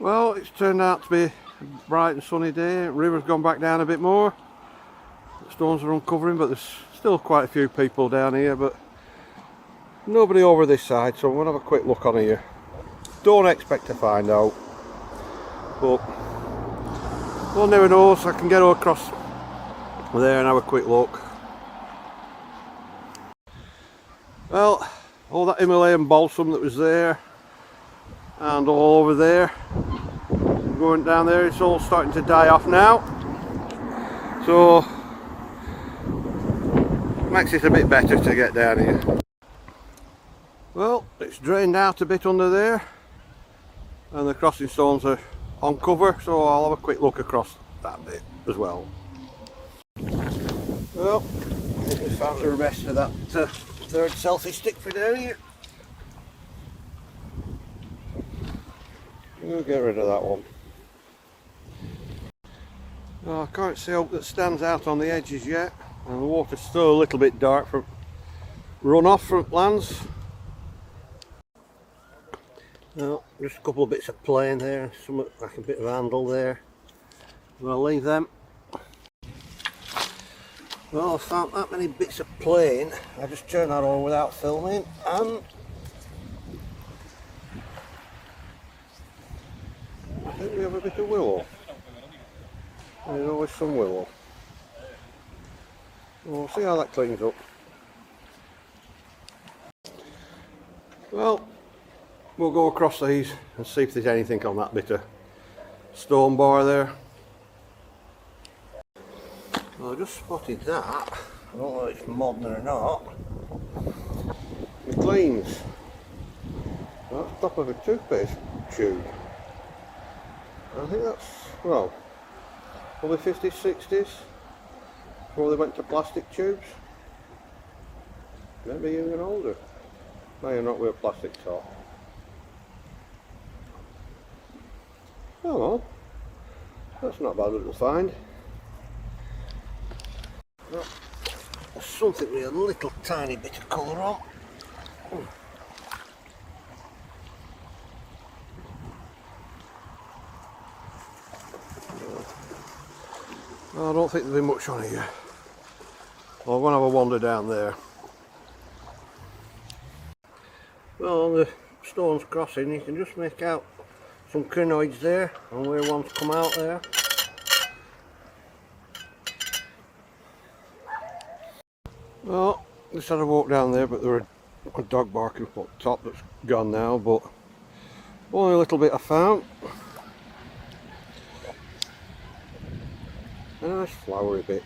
Well, it's turned out to be a bright and sunny day. The river's gone back down a bit more. The stones are uncovering, but there's still quite a few people down here, but nobody over this side, so I'm going to have a quick look on here. Don't expect to find out, but one never knows. I can get across there and have a quick look. Well, all that Himalayan balsam that was there and all over there, going down there, it's all starting to die off now, so makes it a bit better to get down here. Well, it's drained out a bit under there and the crossing stones are on cover, so I'll have a quick look across that bit as well. Well, I think we found the rest of that third selfie stick for down here. We'll get rid of that one. Oh, I can't see out that stands out on the edges yet, and the water's still a little bit dark from runoff from lands. Well, just a couple of bits of plane there, some like a bit of handle there. I'll leave them. Well, I found that many bits of plane. I just turned that on without filming, and I think we have a bit of willow. There's always some willow. We'll see how that cleans up. Well, we'll go across these and see if there's anything on that bit of stone bar there. Well, I just spotted that. I don't know if it's modern or not. It cleans. That's the top of a toothpaste tube. I think that's, well, probably 50s, 60s, before they went to plastic tubes. Maybe even older. No, you're not with a plastic top. Oh well, that's not a bad little find. Well, there's something with a little tiny bit of colour on. I don't think there'll be much on here. Well, I'm going to have a wander down there. Well, on the stones crossing you can just make out some crinoids there and where one's come out there. Well, just had a walk down there, but there were a dog barking up on top that's gone now, but only a little bit I found. A nice flowery bit,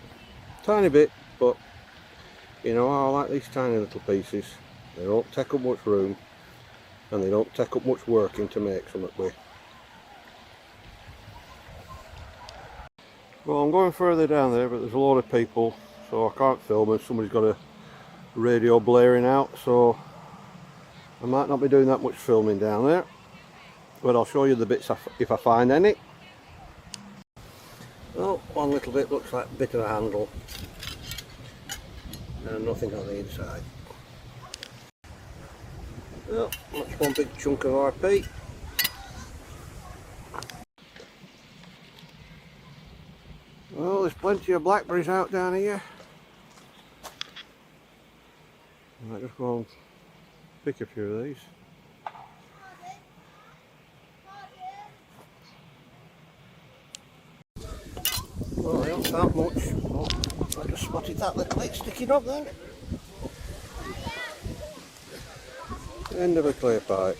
tiny bit, but you know, I like these tiny little pieces. They don't take up much room and they don't take up much working to make something with. Well, I'm going further down there, but there's a lot of people, so I can't film if somebody's got a radio blaring out, so I might not be doing that much filming down there, but I'll show you the bits if I find any. Well, one little bit looks like a bit of a handle and nothing on the inside. Well, that's one big chunk of RP. Well, there's plenty of blackberries out down here. I might just go and pick a few of these. Well, I haven't found much. Oh, I just spotted that little bit sticking up then. End of a clear pipe.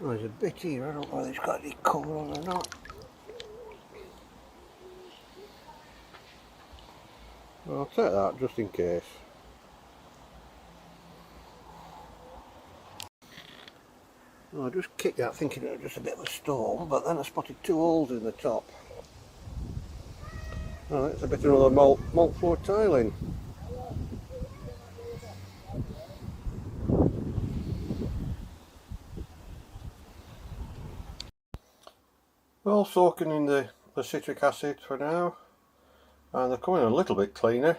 Oh, there's a bit here, I don't know whether it's got any cover on or not. Well, I'll take that just in case. Well, I just kicked that thinking it was just a bit of a stone, but then I spotted 2 holes in the top. Oh, it's a bit of another malt floor tiling. Well, soaking in the citric acid for now, and they're coming a little bit cleaner,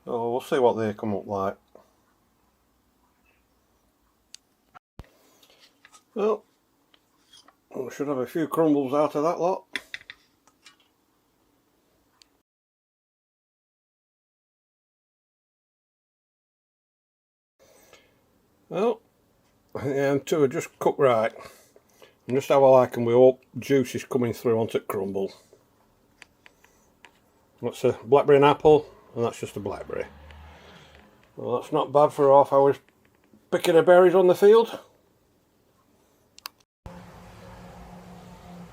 so we'll see what they come up like. Well, we should have a few crumbles out of that lot. Well, I think them two are just cooked right. And just how I like them, we hope juice is coming through onto the crumble. That's a blackberry and apple, and that's just a blackberry. Well, that's not bad for half hours picking the berries on the field.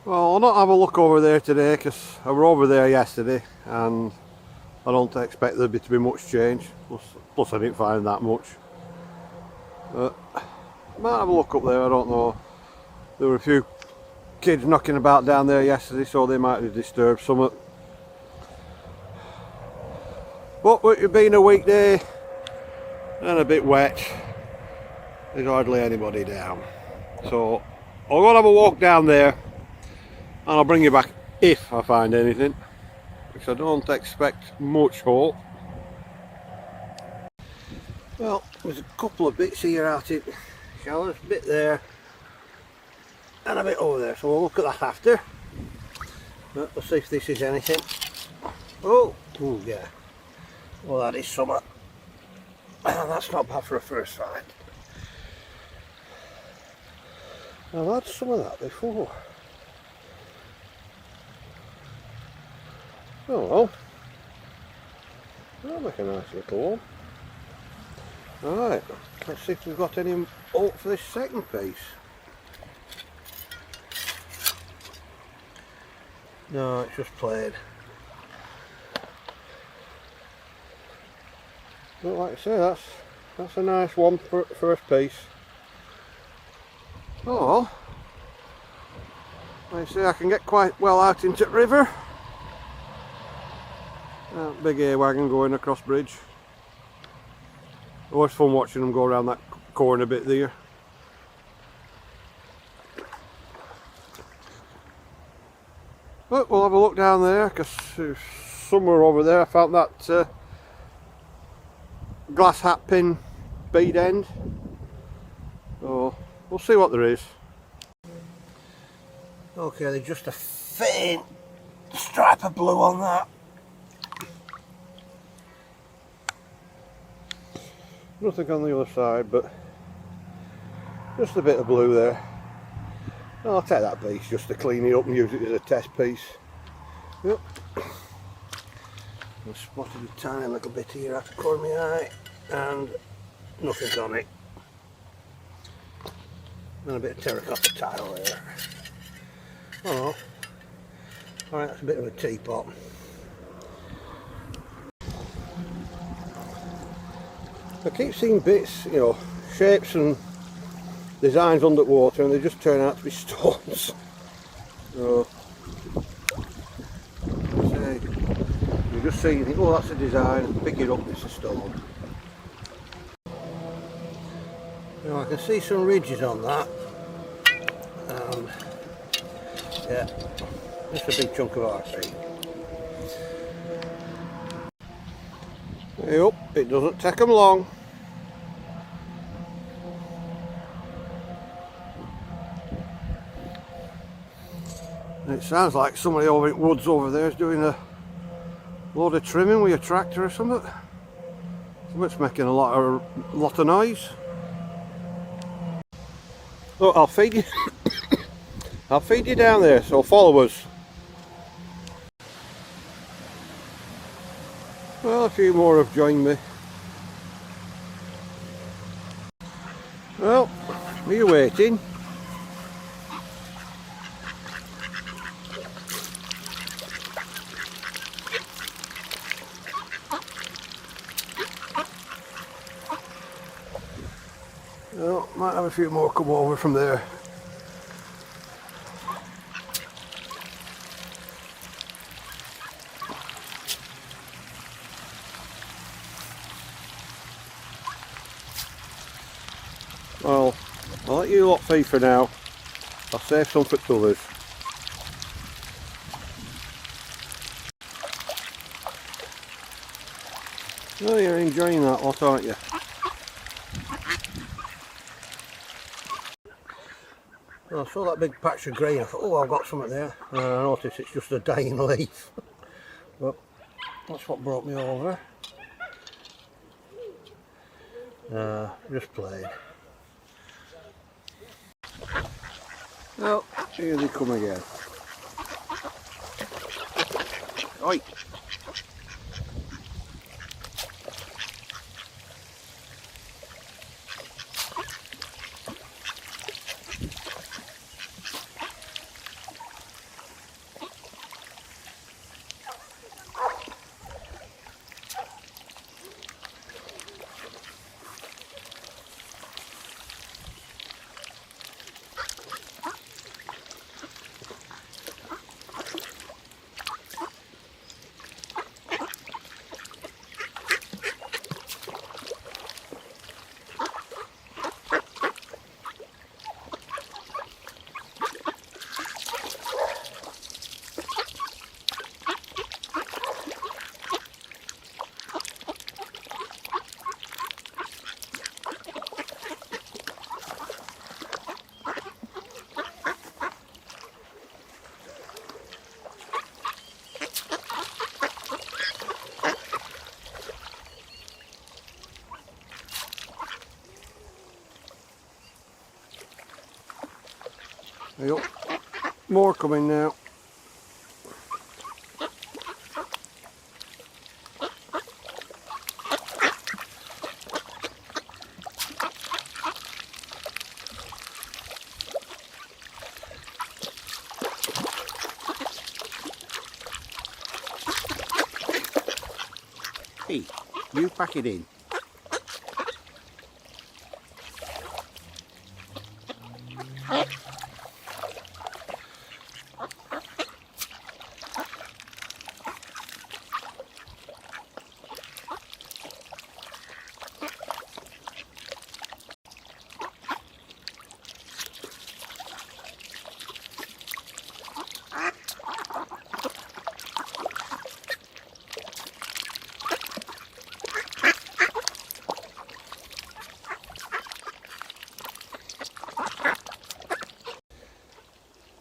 Well, I'll not have a look over there today because I were over there yesterday and I don't expect there to be much change. Plus I didn't find that much. I might have a look up there, I don't know. There were a few kids knocking about down there yesterday, so they might have disturbed something. But with it being a weekday and a bit wet, there's hardly anybody down. So I'll go and have a walk down there and I'll bring you back if I find anything, because I don't expect much hope. Well, there's a couple of bits here out in showers, a bit there and a bit over there, so we'll look at that after. Let's see if this is anything. Oh, ooh, yeah. Well, that is summer. That's not bad for a first find. I've had some of that before. Oh well, that'll make a nice little one. Alright, let's see if we've got any hope for this second piece. No, it's just plain. But like I say, that's a nice one for first piece. Oh, like I say, I can get quite well out into the river. Big air wagon going across bridge. Always fun watching them go around that corner bit there. But we'll have a look down there, because somewhere over there I found that glass hat pin bead end. So we'll see what there is. Okay, there's just a faint stripe of blue on that. Nothing on the other side, but just a bit of blue there. I'll take that piece just to clean it up and use it as a test piece. Yep. I spotted a tiny little bit here out of the corner of my eye, and nothing's on it. And a bit of terracotta tile there. Oh, alright, that's a bit of a teapot. I keep seeing bits, you know, shapes and designs underwater, and they just turn out to be stones. So, say, you just see, you think, oh, that's a design, and pick it up, it's a stone. Now I can see some ridges on that. Yeah, just a big chunk of RC. Yep, it doesn't take them long. It sounds like somebody over in woods over there is doing a load of trimming with a tractor or something. It's making a lot of noise. Look, I'll feed you. I'll feed you down there, so follow us. Well, a few more have joined me. Well, are you waiting? a few more come over from there. Well, I'll let you lot feed for now. I'll save some for others. Oh, you're enjoying that lot, aren't you? Well, I saw that big patch of green. I thought, oh, I've got something there. And I noticed it's just a dying leaf. But that's what brought me over. Just played. Oh, here they come again. Oi! Yep. More coming now. Hey, you pack it in.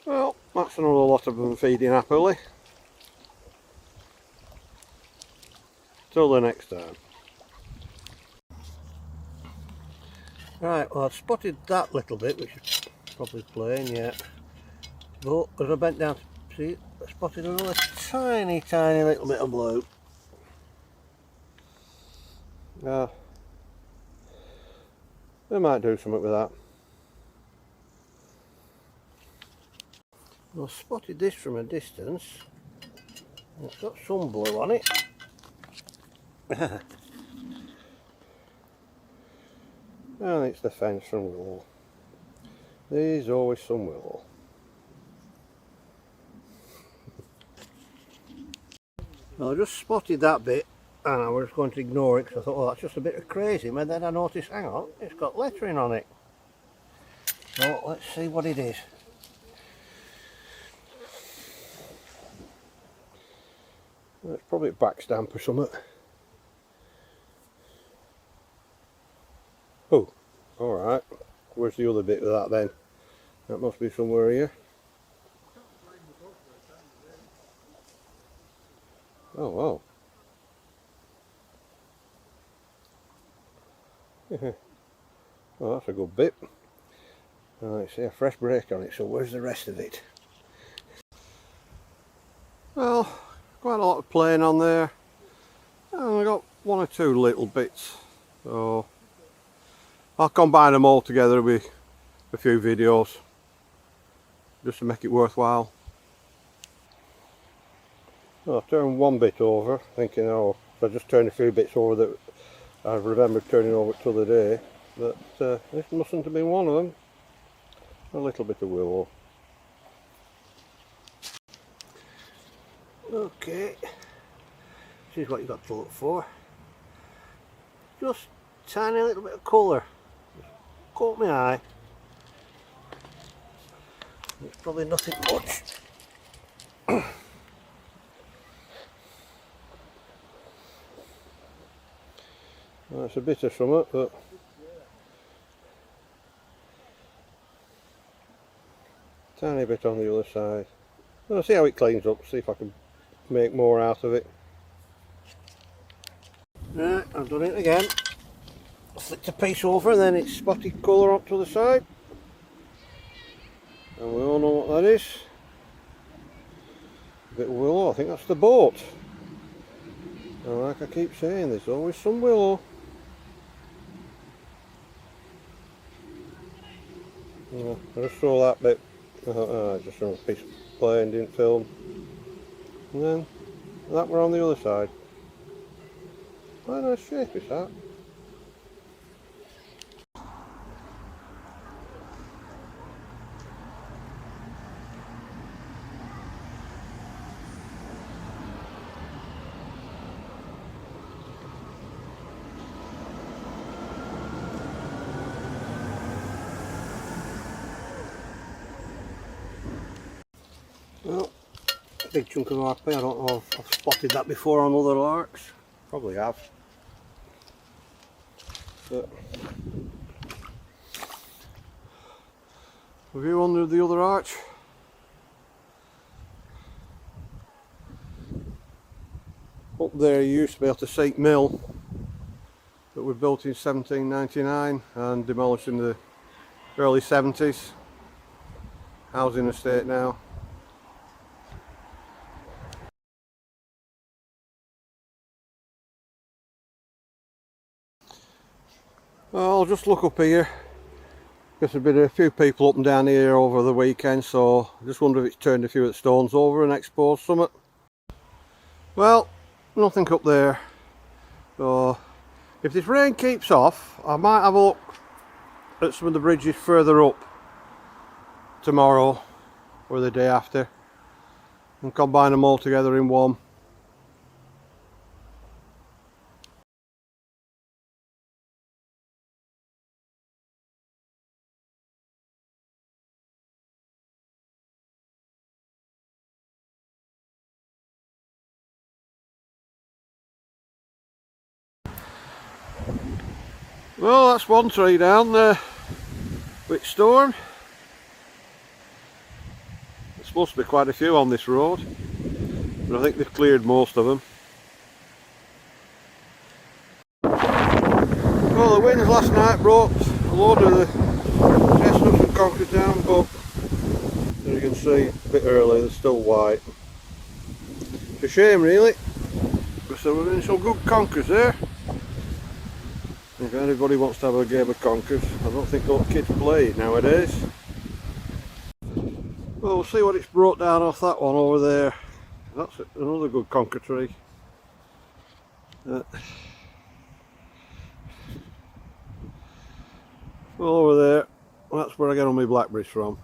Well, that's another lot of them feeding happily. Till the next time. Right, well I've spotted that little bit, which is probably playing yet. But as I bent down to see it, I spotted another tiny little bit of blue. We might do something with that. I spotted this from a distance. It's got some blue on it. And it's the fence from Ribble. There's always some Ribble. Well, I just spotted that bit and I was going to ignore it because I thought, oh, that's just a bit of crazy. And then I noticed, hang on, it's got lettering on it. So let's see what it is. It's probably a back stamp or something. Oh, alright. Where's the other bit of that then? That must be somewhere here. Oh wow. Well, that's a good bit. I see a fresh break on it, so where's the rest of it? Well, quite a lot of playing on there. And I got one or two little bits. So I'll combine them all together with a few videos just to make it worthwhile. Well, I turned one bit over thinking, oh, if I just turn a few bits over that I remembered turning over the other day. but this mustn't have been one of them. A little bit of willow. Okay, this is what you've got to look for. Just tiny little bit of colour. Caught my eye. It's probably nothing much. Well, it's a bit of something, but tiny bit on the other side. I'll see how it cleans up, see if I can make more out of it. Right, I've done it again. Flicked a piece over and then it's spotted colour up to the side. And we all know what that is. A bit of willow, I think that's the boat. And like I keep saying, there's always some willow. Yeah, I just saw that bit. I thought, oh, just on a piece of plane, didn't film. And then that were on the other side. Quite a nice shape is that. Well, a big chunk of RP. I don't know if I've spotted that before on other larks. Probably have. But a view under the other arch. Up there you used to be able to see mill that was built in 1799 and demolished in the early 70s. Housing estate now. Well, I'll just look up here because there's been a few people up and down here over the weekend, so I just wonder if it's turned a few of the stones over and exposed some. Well, nothing up there, so if this rain keeps off I might have a look at some of the bridges further up tomorrow or the day after and combine them all together in one. Well, that's one tree down there with storm. There's supposed to be quite a few on this road, but I think they've cleared most of them. Well, the winds last night brought a load of the chestnuts and conkers down, but as you can see, a bit early, they're still white. It's a shame really, because there were some good conkers there. If anybody wants to have a game of conkers, I don't think all kids play it nowadays. Well, we'll see what it's brought down off that one over there. That's another good conker tree. Well, over there, that's where I get all my blackberries from.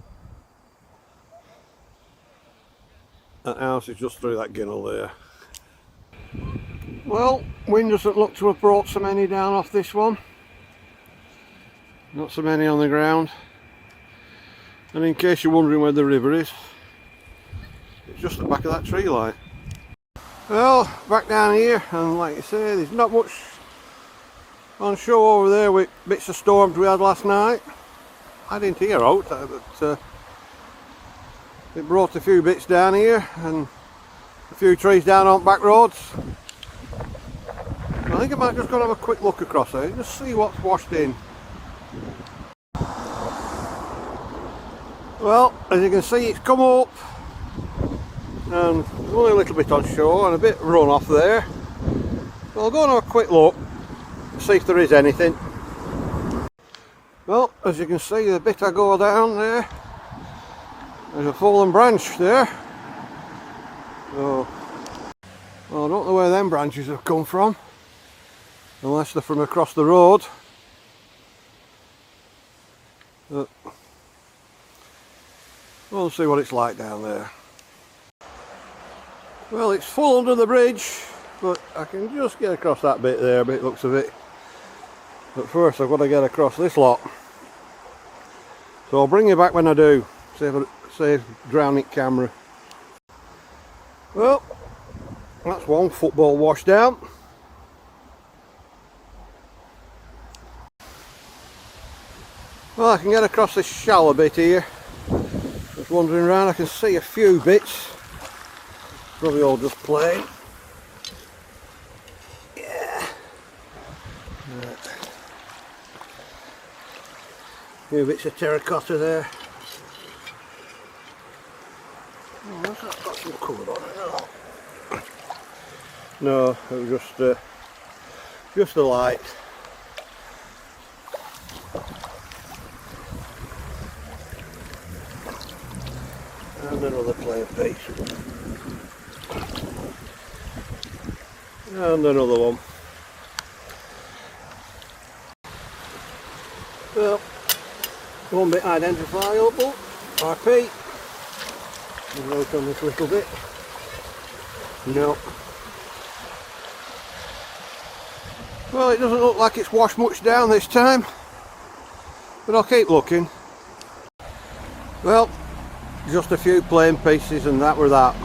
That house is just through that ginnel there. Well, wind doesn't look to have brought so many down off this one. Not so many on the ground. And in case you're wondering where the river is, it's just at the back of that tree line. Well, back down here, and like I say, there's not much on show over there with bits of storms we had last night. I didn't hear out, but it brought a few bits down here and a few trees down on back roads. I think I might just go and have a quick look across there, just see what's washed in. Well, as you can see, it's come up and there's only a little bit on shore and a bit run off there. So I'll go and have a quick look, see if there is anything. Well, as you can see, the bit I go down there, there's a fallen branch there. So, well, I don't know where them branches have come from, unless they're from across the road. But we'll see what it's like down there. Well, it's full under the bridge, but I can just get across that bit there, but it looks of it. But first I've got to get across this lot. So I'll bring you back when I do. Save drowning camera. Well, that's one football wash down. Well, I can get across this shallow bit here. Just wandering around, I can see a few bits. Probably all just plain. Yeah. Right. A few bits of terracotta there. Oh, that's not got some colour on it. No, it was just the light. And another plain piece. And another one. Well, one bit identifiable. RP. Note on this little bit. No. Well, it doesn't look like it's washed much down this time, but I'll keep looking. Well, just a few plain pieces and that were that.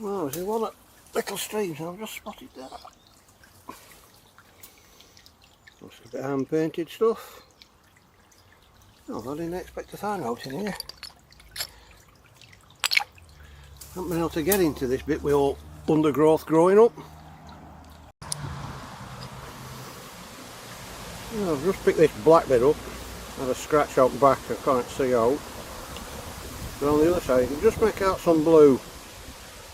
Well, there's one at Little Streams, I've just spotted that. That's a bit of hand painted stuff. Oh, I didn't expect to find out in here. Haven't been able to get into this bit with all undergrowth growing up. Well, I've just picked this black bit up. Had a scratch out back, I can't see out. But on the other side you can just make out some blue.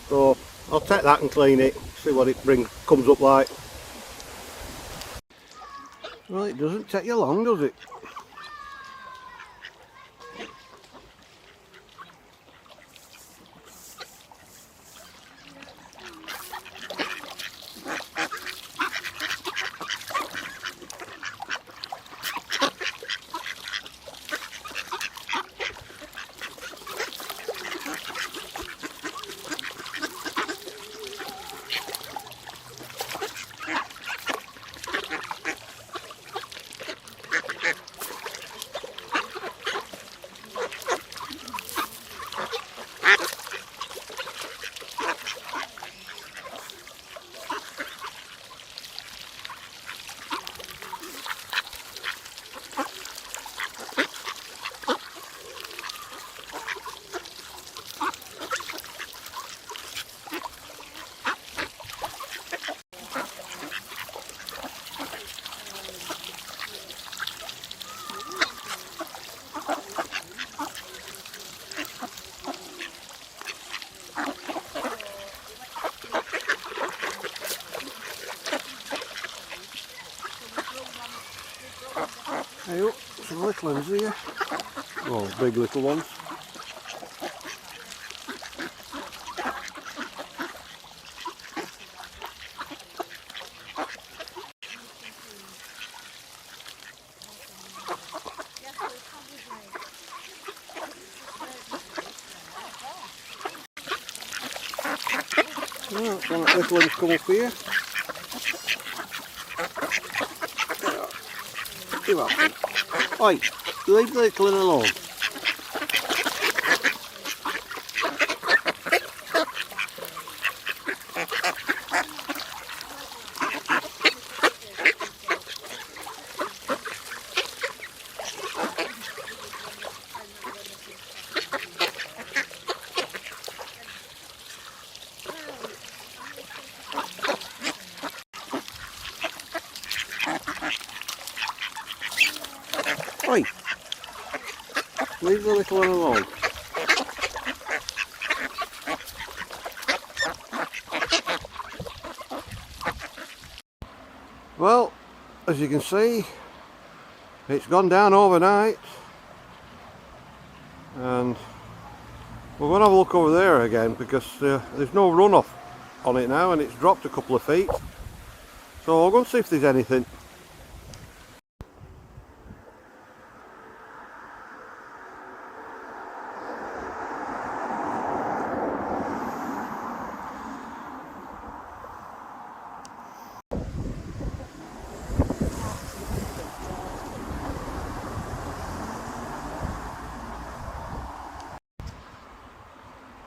So I'll take that and clean it, see what it comes up like. Well, it doesn't take you long, does it? Hey up, some little ones here. Oh, big little ones. Oh, that's one of the little ones come up here. You're welcome. Oi, leave the little one alone. Oi, leave the little one alone. Well, as you can see, it's gone down overnight and we're going to have a look over there again because there's no runoff on it now and it's dropped a couple of feet, so I'll go and see if there's anything.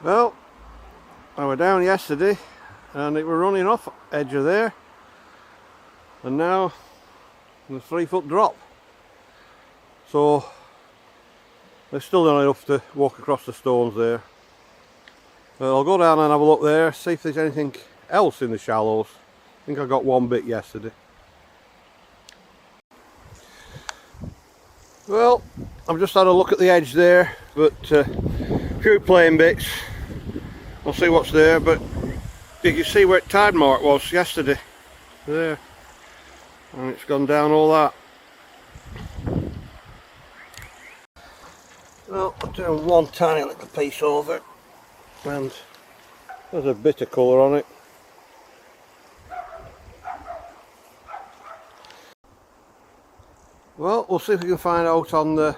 Well, I were down yesterday and it were running off edge of there, and now there's a 3-foot drop, so there's still not enough to walk across the stones there. But I'll go down and have a look there, see if there's anything else in the shallows. I think I got one bit yesterday. Well, I've just had a look at the edge there, but a few plain bits. I'll see what's there, but you can see where tide mark was yesterday there, and it's gone down all that. Well, I'll turn one tiny little piece over, and there's a bit of colour on it. Well, we'll see if we can find out on the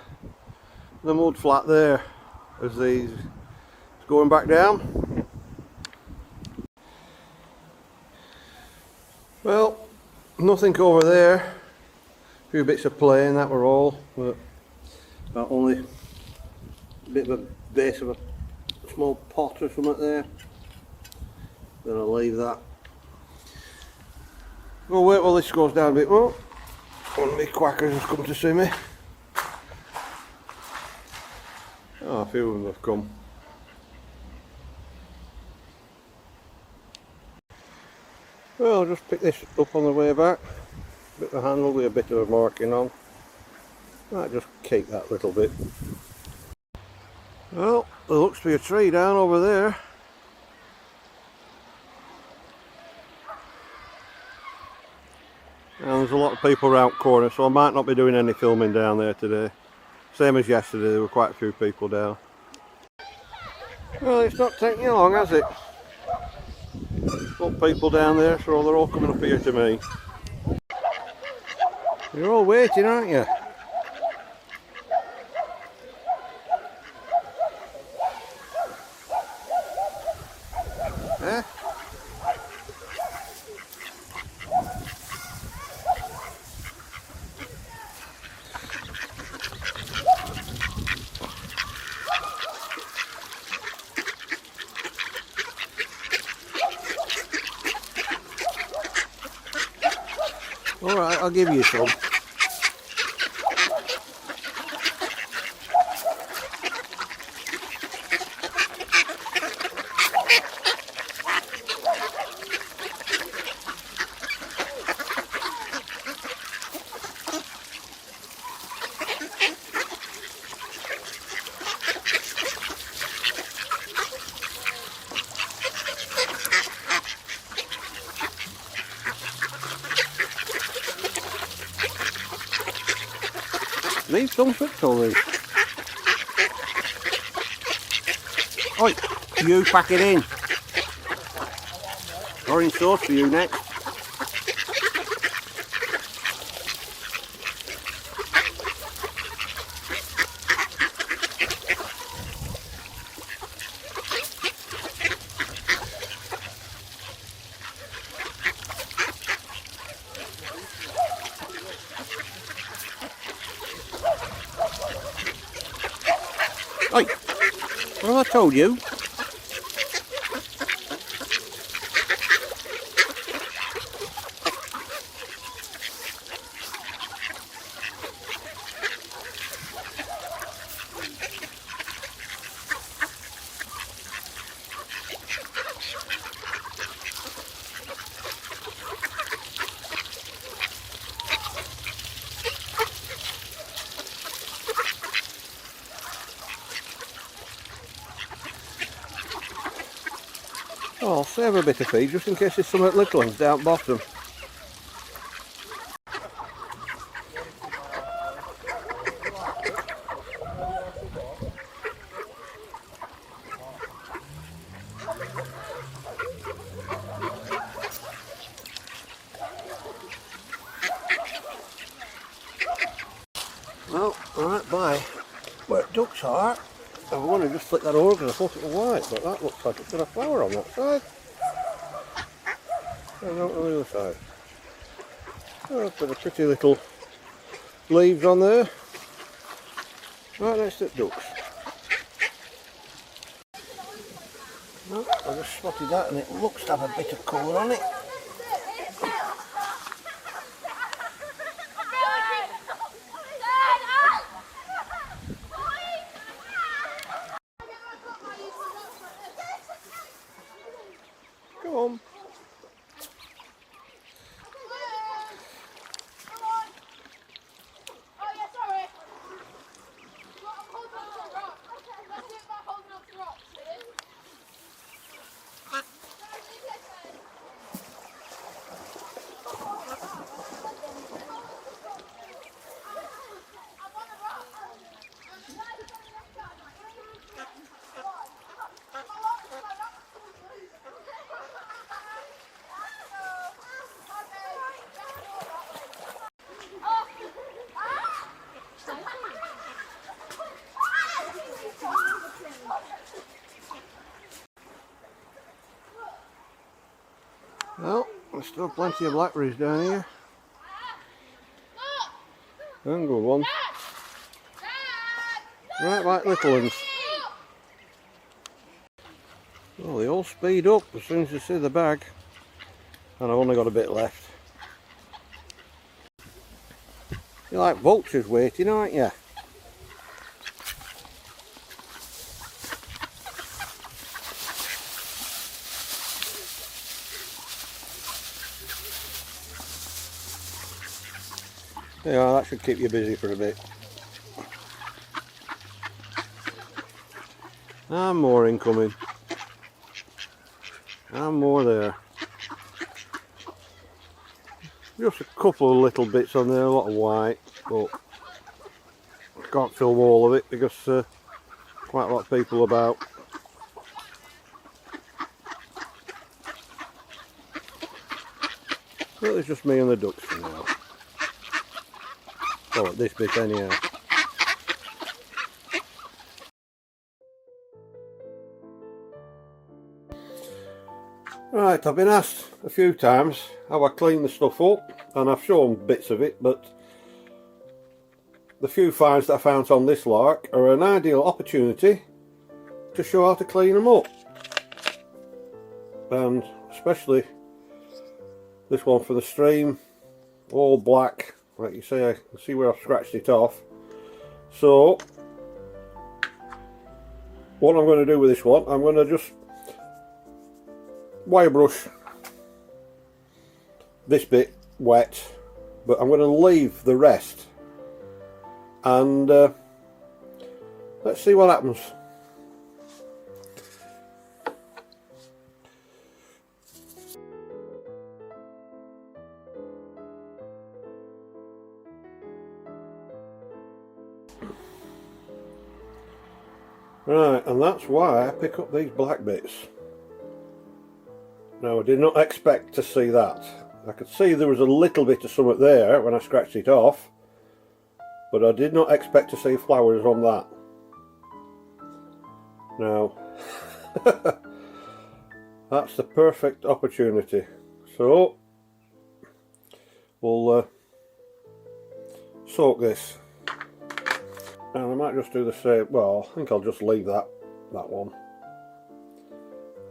mud flat there as it's going back down. Well, nothing over there. A few bits of plain, that were all, but only a bit of a base of a small pot or something there. Then I'll leave that. We'll wait while this goes down a bit more. One of my quackers has come to see me. Oh, a few of them have come. Well, I'll just pick this up on the way back. Bit of a handle with a bit of a marking on. Might just keep that little bit. Well, there looks to be a tree down over there. And there's a lot of people around the corner, so I might not be doing any filming down there today. Same as yesterday, there were quite a few people down. Well, it's not taking you long, has it? Got people down there, so they're all coming up here to me. You're all waiting, aren't you? Eh? Alright, I'll give you some. Need some for all. Oi, you pack it in. Orange sauce for you next. Oi, what have I told you? Oh, I'll save a bit of feed just in case there's some little ones down bottom. ducks are. I want to just flick that over because I thought it was white, but that looks like it's got a flower on that side. And out on the other side. Oh, it's got a pretty little leaves on there. Right next to the ducks. Oh, I just spotted that and it looks to have a bit of colour on it. Come on. Well, there's still plenty of blackberries down here. And good one. Right like little ones. Well, they all speed up as soon as they see the bag. And I've only got a bit left. You're like vultures waiting, aren't you? Yeah, that should keep you busy for a bit. And more incoming. And more there. Just a couple of little bits on there, a lot of white, but can't film all of it because quite a lot of people about. But it's just me and the ducks for now. Well, at this bit anyhow. Right, I've been asked a few times how I clean the stuff up, and I've shown bits of it, but the few finds that I found on this lark are an ideal opportunity to show how to clean them up. And especially this one for the stream, all black, like you say, I can see where I've scratched it off. So what I'm going to do with this one, I'm going to just wire brush this bit wet, but I'm going to leave the rest, and let's see what happens. Right, and that's why I pick up these black bits. Now, I did not expect to see that. I could see there was a little bit of something there when I scratched it off, but I did not expect to see flowers on that. Now, that's the perfect opportunity. So, we'll soak this. And I might just do the same. Well, I think I'll just leave that one.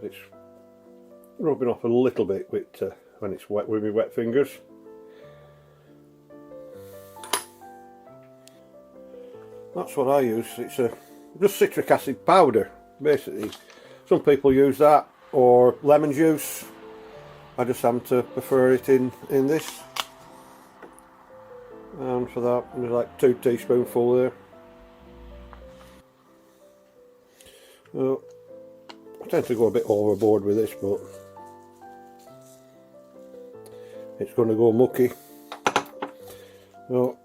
It's rubbing off a little bit with when it's wet with my wet fingers. That's what I use. It's just citric acid powder, basically. Some people use that, or lemon juice. I just happen to prefer it in this. And for that, there's like 2 teaspoonfuls there. Well, I tend to go a bit overboard with this, but it's going to go mucky. So,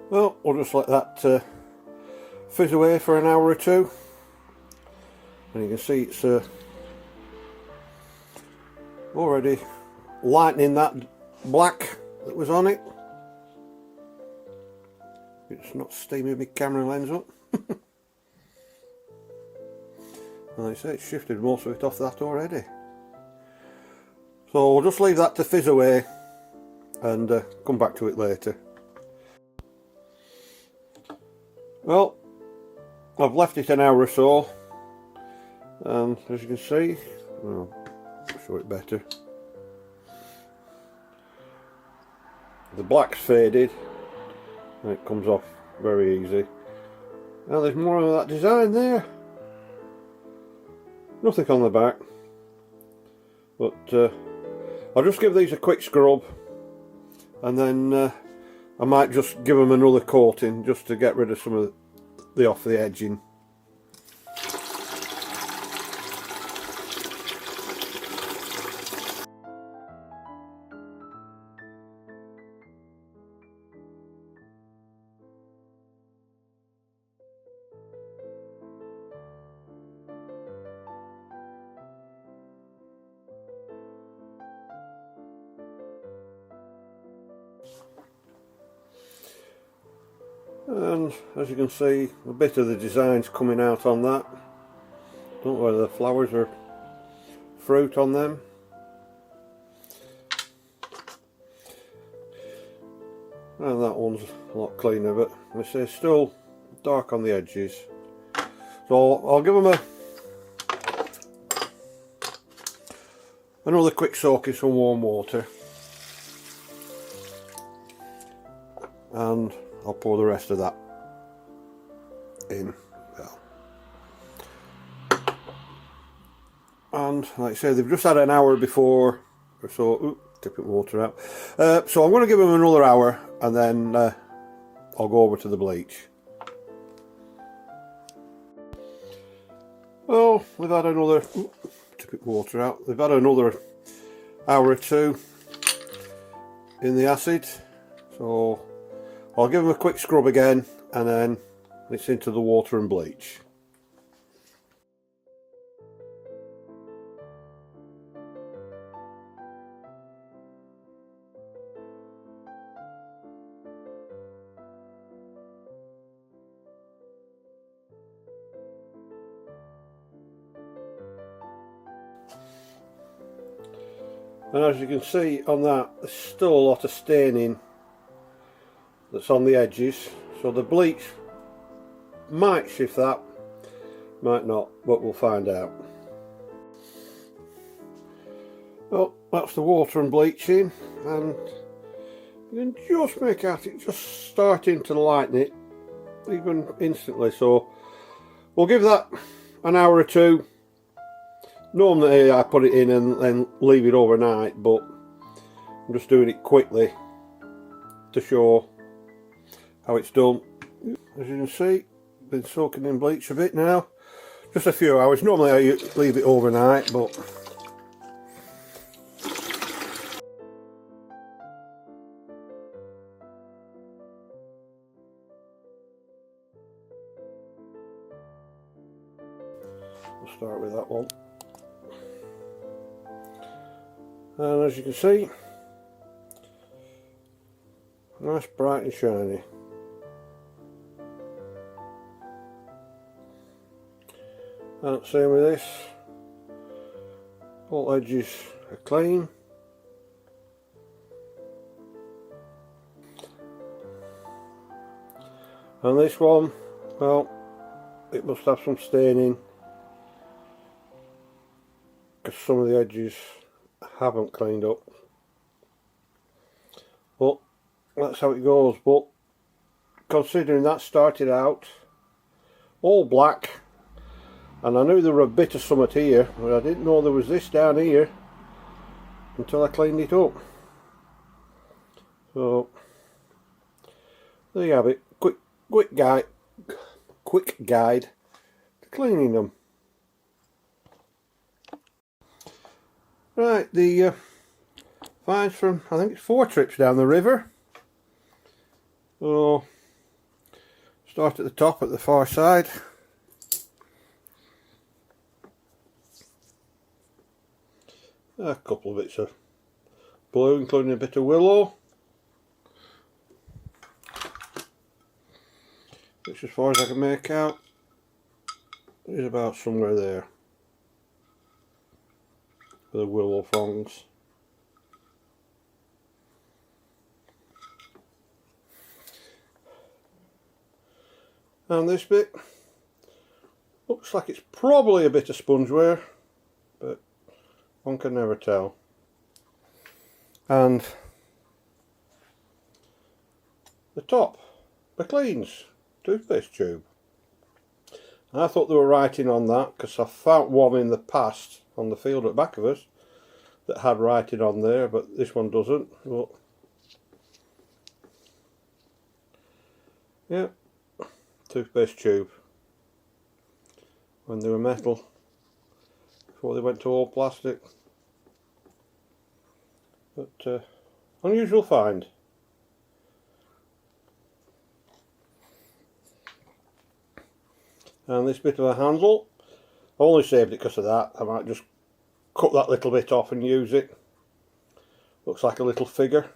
well, we'll just let that fizz away for an hour or two. and you can see it's already lightening that black that was on it. It's not steaming my camera lens up. And like I say, it's shifted most of it off that already. So we'll just leave that to fizz away and come back to it later. Well, I've left it an hour or so, and as you can see, I'll show it better. The black's faded and it comes off very easy. Now there's more of that design there. Nothing on the back, but I'll just give these a quick scrub, and then I might just give them another coating just to get rid of some of the off the edging. And as you can see, a bit of the design's coming out on that. Don't know whether the flowers are fruit on them. And that one's a lot cleaner, but I say still dark on the edges. So I'll give them another quick soak in some warm water, and I'll pour the rest of that in. And like I say, they've just had an hour before or so. Ooh, tipping water out. So I'm going to give them another hour, and then I'll go over to the bleach. Well, we've had another tipping water out. They've had another hour or two in the acid, so I'll give them a quick scrub again, and then it's into the water and bleach. And as you can see on that, there's still a lot of staining that's on the edges, so the bleach might shift that, might not, but we'll find out. Well, that's the water and bleach in, and you can just make out it just starting to lighten it even instantly. So we'll give that an hour or two. Normally I put it in and then leave it overnight, but I'm just doing it quickly to show how it's done. As you can see, been soaking in bleach a bit now, just a few hours. Normally I leave it overnight, but we'll start with that one. And as you can see, nice, bright and shiny. And same with this, all edges are clean. And this one, well, it must have some staining, because some of the edges haven't cleaned up. But that's how it goes. But considering that started out all black, and I knew there were a bit of something here, but I didn't know there was this down here until I cleaned it up. So there you have it. Quick guide to cleaning them. Right, the finds from, I think it's 4 trips down the river. So start at the top at the far side. A couple of bits of blue, including a bit of willow, which as far as I can make out is about somewhere there for the willow fronds. And this bit looks like it's probably a bit of spongeware, but one can never tell. And the top, McLean's toothpaste tube. I thought they were writing on that because I found one in the past on the field at the back of us that had writing on there, but this one doesn't. But yeah, toothpaste tube when they were metal before they went to all plastic. But unusual find. And this bit of a handle, I only saved it because of that. I might just cut that little bit off and use it. Looks like a little figure.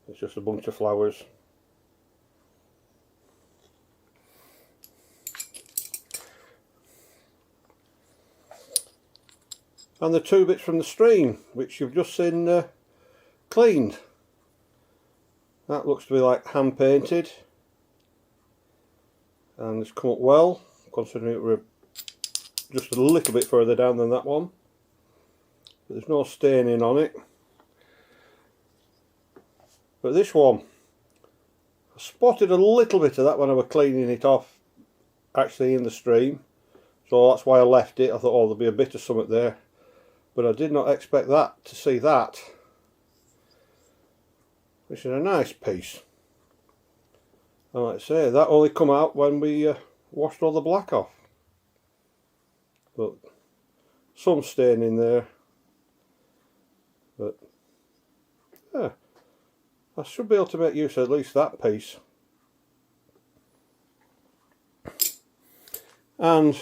It's just a bunch of flowers. And the two bits from the stream, which you've just seen cleaned. That looks to be like hand painted. And it's come up well, considering it were just a little bit further down than that one. But there's no staining on it. But this one, I spotted a little bit of that when I was cleaning it off, actually in the stream. So that's why I left it. I thought, oh, there'll be a bit of something there. But I did not expect that, to see that. Which is a nice piece. And like I say, that only come out when we washed all the black off. But some stain in there. But yeah, I should be able to make use of at least that piece. And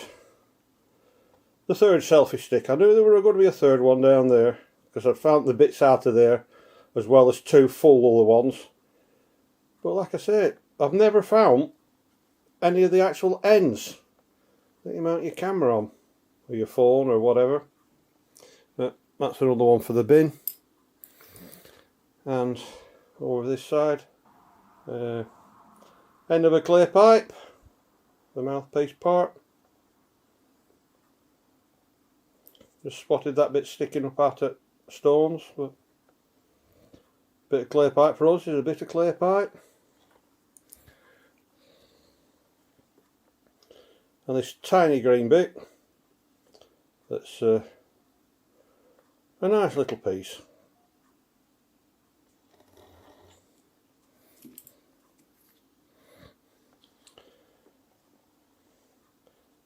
the third selfie stick. I knew there were going to be a third one down there because I'd found the bits out of there as well as two full other ones. But like I said, I've never found any of the actual ends that you mount your camera on, or your phone or whatever. But that's another one for the bin. And over this side, end of a clay pipe, the mouthpiece part. Just spotted that bit sticking up out at stones. But bit of clay pipe for us is a bit of clay pipe. And this tiny green bit, that's a nice little piece.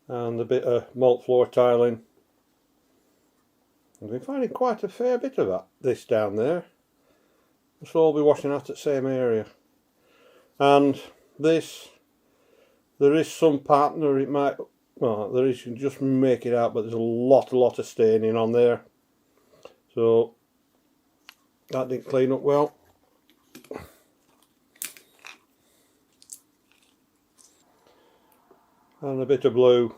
And a bit of malt floor tiling. I've been finding quite a fair bit of this down there. So I'll be washing out at the same area. And this, there is some pattern, or it might, well, there is, you can just make it out, but there's a lot of staining on there. So that didn't clean up well. And a bit of blue,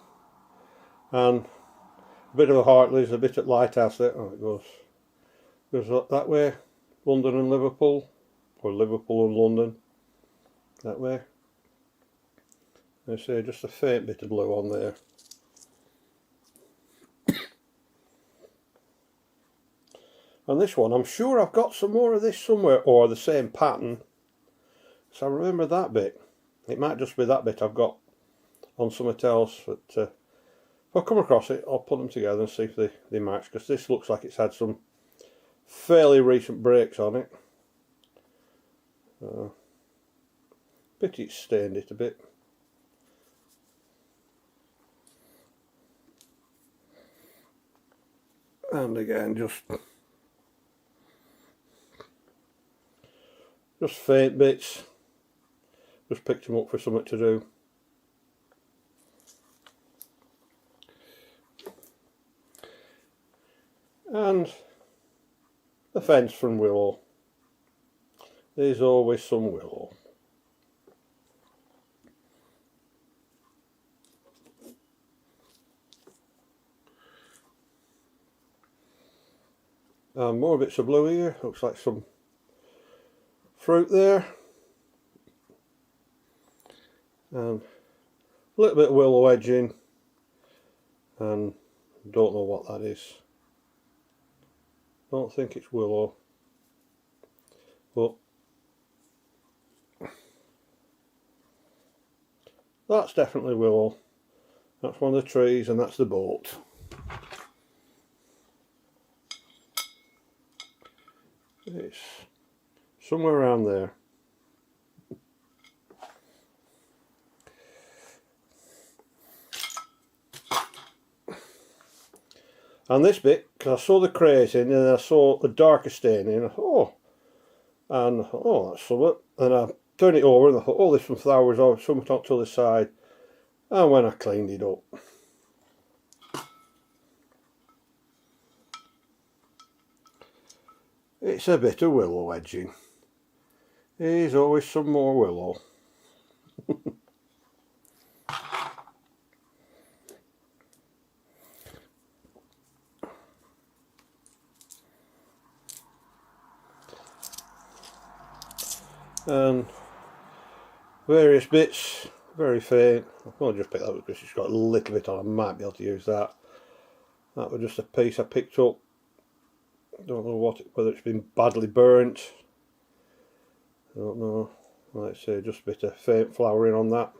and a bit of a Hartley's, a bit at Lighthouse there. Oh, it goes that way, London and Liverpool, or Liverpool and London, that way. I say just a faint bit of blue on there. And this one, I'm sure I've got some more of this somewhere, or the same pattern. So I remember that bit. It might just be that bit I've got on something else. But if I come across it, I'll put them together and see if they match. Because this looks like it's had some fairly recent breaks on it. Pity it's stained it a bit. And again, just faint bits. Just picked them up for something to do. and the fence from willow. There's always some willow. And more bits of blue here, looks like some fruit there. And a little bit of willow edging, and don't know what that is. Don't think it's willow, but that's definitely willow. That's one of the trees, and that's the boat. It's somewhere around there. And this bit, because I saw the crazing and I saw the darker staining, I thought, oh, that's something. And I turned it over and I thought, oh, there's some flowers or something up to the side. And when I cleaned it up, it's a bit of willow edging. There's always some more willow. And various bits, very faint. I'll just pick that up because it's got a little bit on. I might be able to use that. That was just a piece I picked up. Don't know whether it's been badly burnt. I don't know. Like I say, just a bit of faint flowering on that.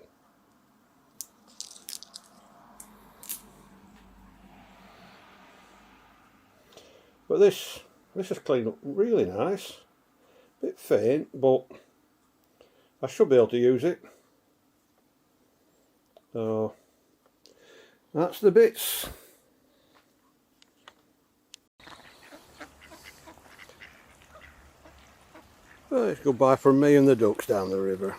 But this has cleaned up really nice. Bit faint, but I should be able to use it. So that's the bits. Well, it's goodbye from me and the ducks down the river.